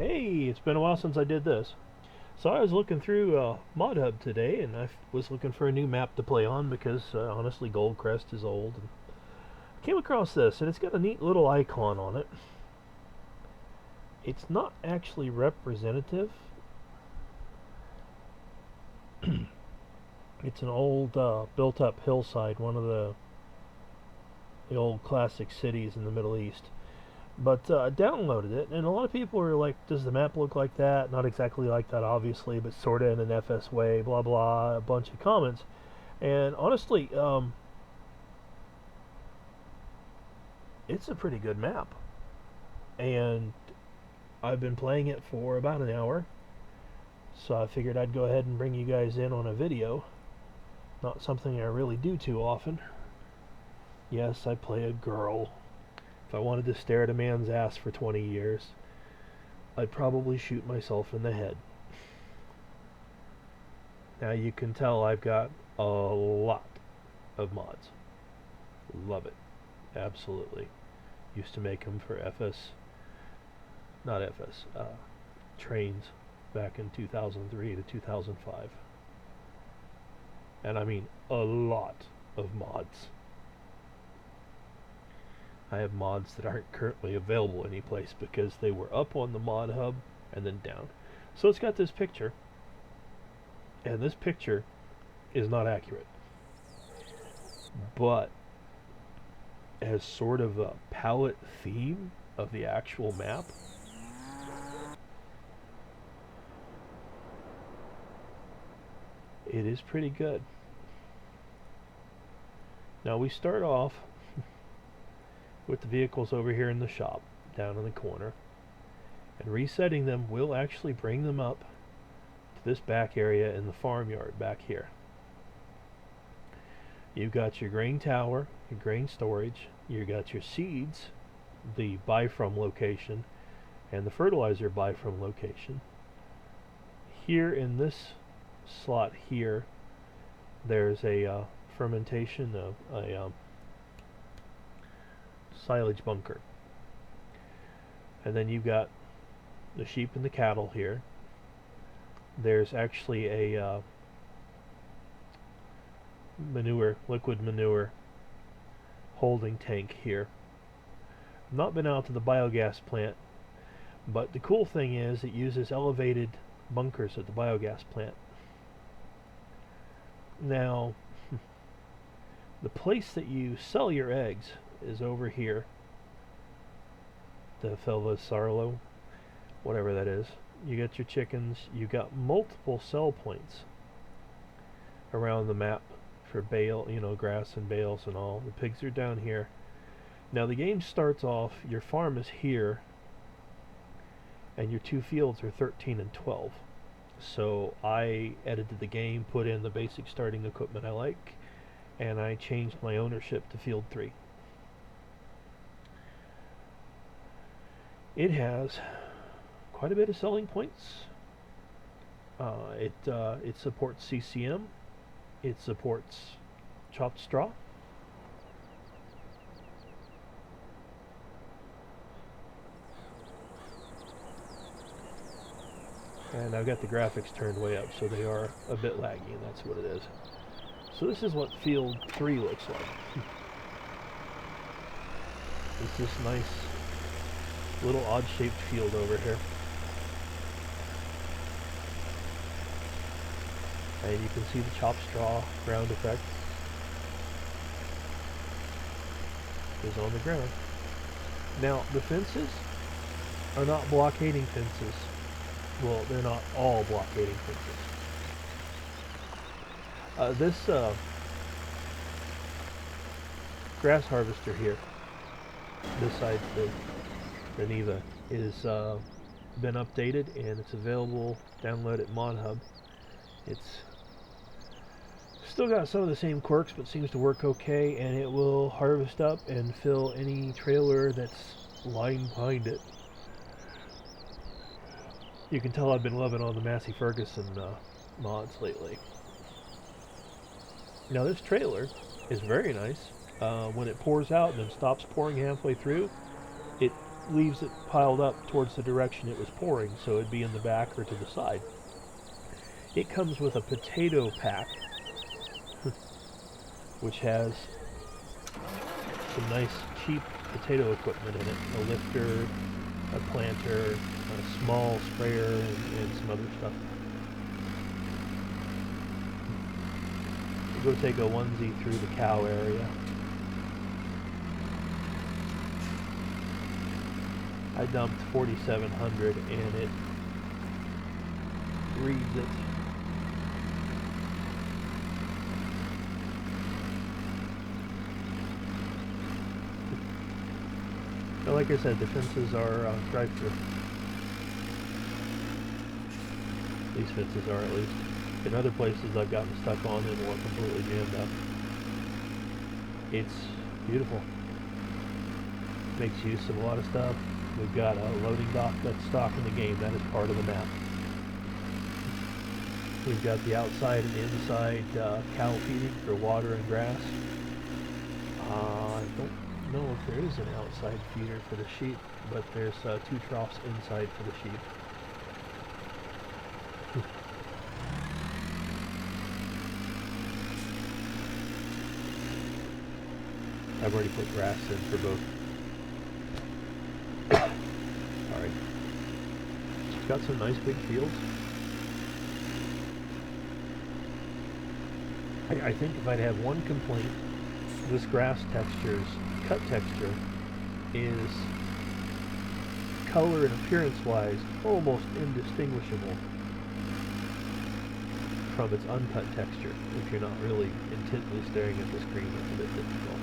Hey, it's been a while since I did this. So I was looking through ModHub today, and I was looking for a new map to play on because honestly, Goldcrest is old. And I came across this, and it's got a neat little icon on it. It's not actually representative. It's an old built-up hillside, one of the old classic cities in the Middle East. But I downloaded it, and a lot of people were like, does the map look like that? Not exactly like that, obviously, but sort of in an FS way, blah blah, a bunch of comments. And honestly, it's a pretty good map. And I've been playing it for about an hour, so I figured I'd go ahead and bring you guys in on a video. Not something I really do too often. Yes, I play a girl. If I wanted to stare at a man's ass for 20 years, I'd probably shoot myself in the head. Now you can tell I've got a lot of mods. Love it. Absolutely. Used to make them for trains back in 2003 to 2005. And I mean a lot of mods. I have mods that aren't currently available anyplace because they were up on the mod hub and then down. So it's got this picture, and this picture is not accurate, but as sort of a palette theme of the actual map, it is pretty good. Now we start off with the vehicles over here in the shop, down in the corner. And resetting them will actually bring them up to this back area in the farmyard back here. You've got your grain tower, your grain storage, you've got your seeds, the buy from location, and the fertilizer buy from location. Here in this slot here, there's a fermentation of a silage bunker. And then you've got the sheep and the cattle here. There's actually a liquid manure holding tank here. I've not been out to the biogas plant, but the cool thing is it uses elevated bunkers at the biogas plant. Now, the place that you sell your eggs is over here. The Sarlo, whatever that is. You got your chickens. You got multiple sell points around the map for bale, grass and bales and all. The pigs are down here. Now the game starts off, your farm is here, and your two fields are 13 and 12. So I edited the game, put in the basic starting equipment I like, and I changed my ownership to field 3. It has quite a bit of selling points. It supports CCM. It supports chopped straw. And I've got the graphics turned way up, so they are a bit laggy, and that's what it is. So this is what field 3 looks like. It's this nice little odd-shaped field over here. And you can see the chopped straw ground effect is on the ground. Now, the fences are not blockading fences. Well, they're not all blockading fences. This grass harvester here, beside the Neva, is been updated and it's available. Download at modhub. It's still got some of the same quirks, but seems to work okay, and it will harvest up and fill any trailer that's lying behind it. You can tell I've been loving on the Massey Ferguson mods lately. Now this trailer is very nice. When it pours out and then stops pouring halfway through, it leaves it piled up towards the direction it was pouring, so it'd be in the back or to the side. It comes with a potato pack, which has some nice cheap potato equipment in it. A lifter, a planter, a small sprayer, and some other stuff. We'll go take a onesie through the cow area. I dumped 4,700 and it reads it. But like I said, the fences are drive-through. These fences are, at least. In other places I've gotten stuck on them or completely jammed up. It's beautiful. Makes use of a lot of stuff. We've got a loading dock that's stock in the game. That is part of the map. We've got the outside and inside cow feeding for water and grass. I don't know if there is an outside feeder for the sheep, but there's 2 troughs inside for the sheep. I've already put grass in for both. Sorry. It's got some nice big fields. I think if I'd have one complaint, this grass texture's cut texture is color and appearance-wise almost indistinguishable from its uncut texture. If you're not really intently staring at the screen, it's a bit difficult.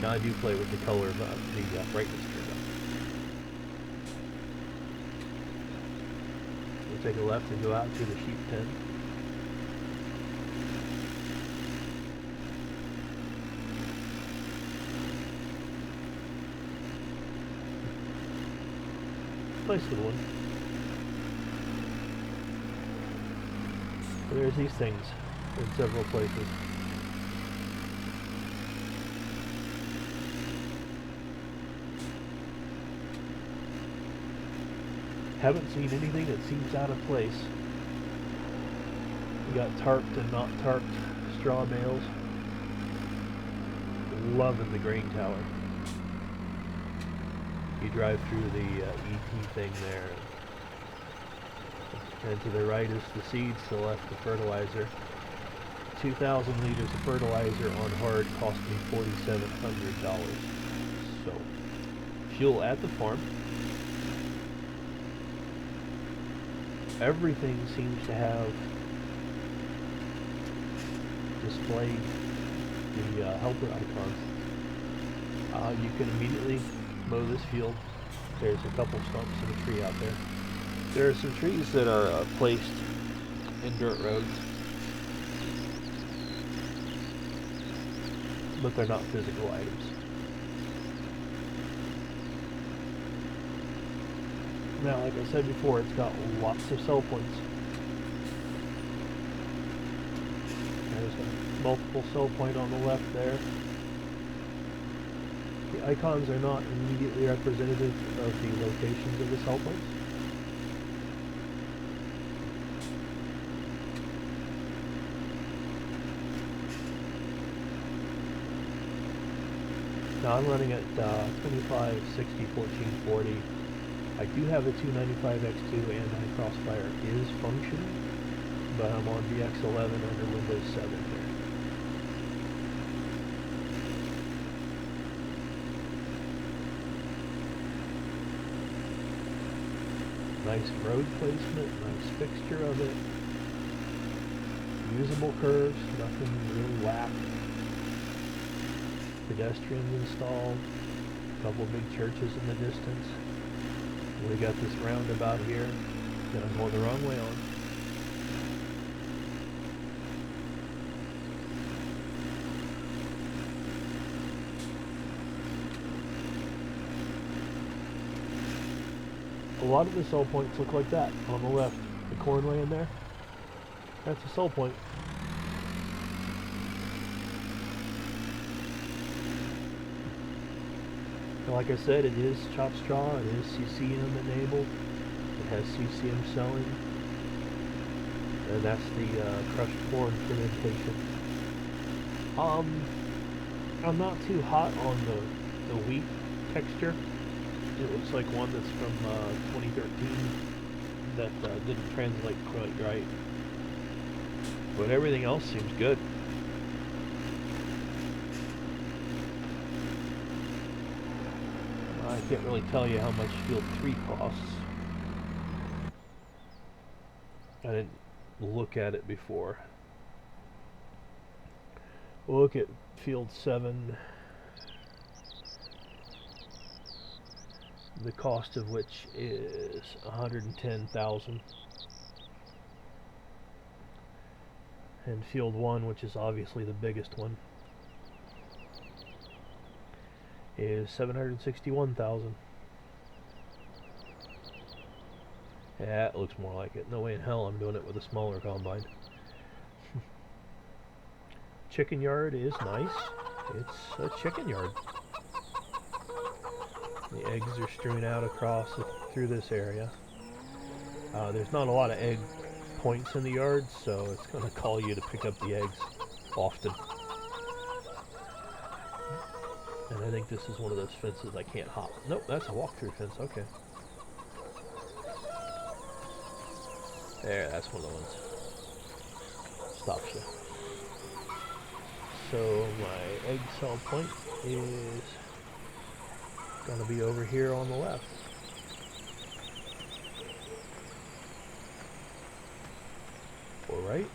Now I do play with the color of the brightness turned up. We'll take a left and go out to the sheep pen. Nice little one. And there's these things in several places. Haven't seen anything that seems out of place. We got tarped and not tarped straw bales. Loving the grain tower. You drive through the ET thing there, and to the right is the seeds, to the left the fertilizer. 2,000 liters of fertilizer on hard cost me $4,700. So, fuel at the farm. Everything seems to have displayed the helper icons. You can immediately mow this field. There's a couple stumps and a tree out there. There are some trees that are placed in dirt roads, but they're not physical items. Now, like I said before, it's got lots of sell points. There's a multiple sell point on the left there. The icons are not immediately representative of the locations of the sell points. Now I'm running at 25, 60, 14, 40. I do have a 295X2 and my Crossfire is functioning, but I'm on VX11 under Windows 7 here. Nice road placement, nice fixture of it. Usable curves, nothing really whack. Pedestrians installed, a couple big churches in the distance. We got this roundabout here that I'm going the wrong way on. A lot of the sell points look like that on the left. The corn land there, that's a sell point. Like I said, it is chopped straw. It is CCM enabled. It has CCM selling, and that's the crushed corn fermentation. I'm not too hot on the wheat texture. It looks like one that's from 2013 that didn't translate quite right. But everything else seems good. I can't really tell you how much Field 3 costs. I didn't look at it before. We'll look at Field 7, the cost of which is $110,000. And Field 1, which is obviously the biggest one, is $761,000. Yeah, it looks more like it. No way in hell I'm doing it with a smaller combine. Chicken yard is nice. It's a chicken yard. The eggs are strewn out across through this area. There's not a lot of egg points in the yard, so it's going to call you to pick up the eggs often. And I think this is one of those fences I can't hop. Nope, that's a walk-through fence. Okay. There, that's one of the ones. Stops you. So my egg cell point is going to be over here on the left. Or right?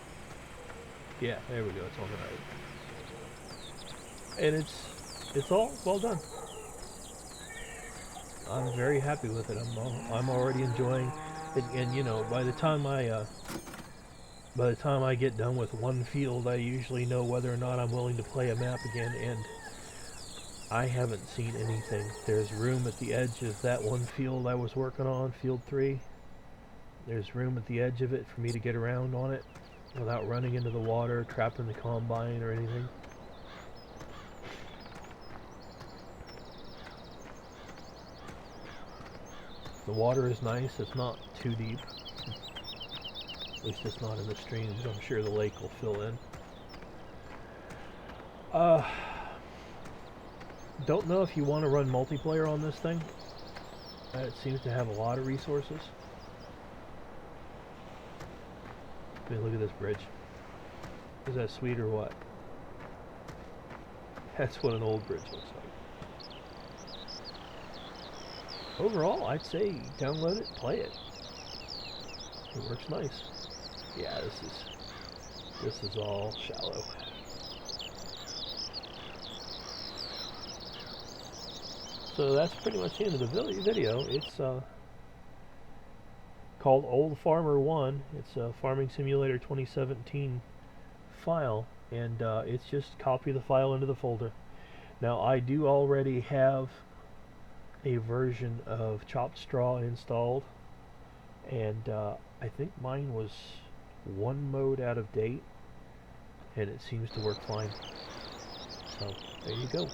Yeah, there we go. It's on the right. And it's all well done. I'm very happy with it. I'm already enjoying it, and you know, by the time I get done with one field, I usually know whether or not I'm willing to play a map again, and I haven't seen anything. There's room at the edge of that one field I was working on, Field 3. There's room at the edge of it for me to get around on it without running into the water, trapping the combine or anything. The water is nice. It's not too deep. At least it's not in the streams. I'm sure the lake will fill in. Don't know if you want to run multiplayer on this thing. It seems to have a lot of resources. I mean, look at this bridge. Is that sweet or what? That's what an old bridge looks like. Overall, I'd say download it, play it. It works nice. Yeah, this is all shallow. So that's pretty much the end of the video. It's called Old Farmer 1. It's a Farming Simulator 2017 file, and it's just copy the file into the folder. Now I do already have a version of chopped straw installed, and I think mine was one mode out of date, and it seems to work fine. So there you go.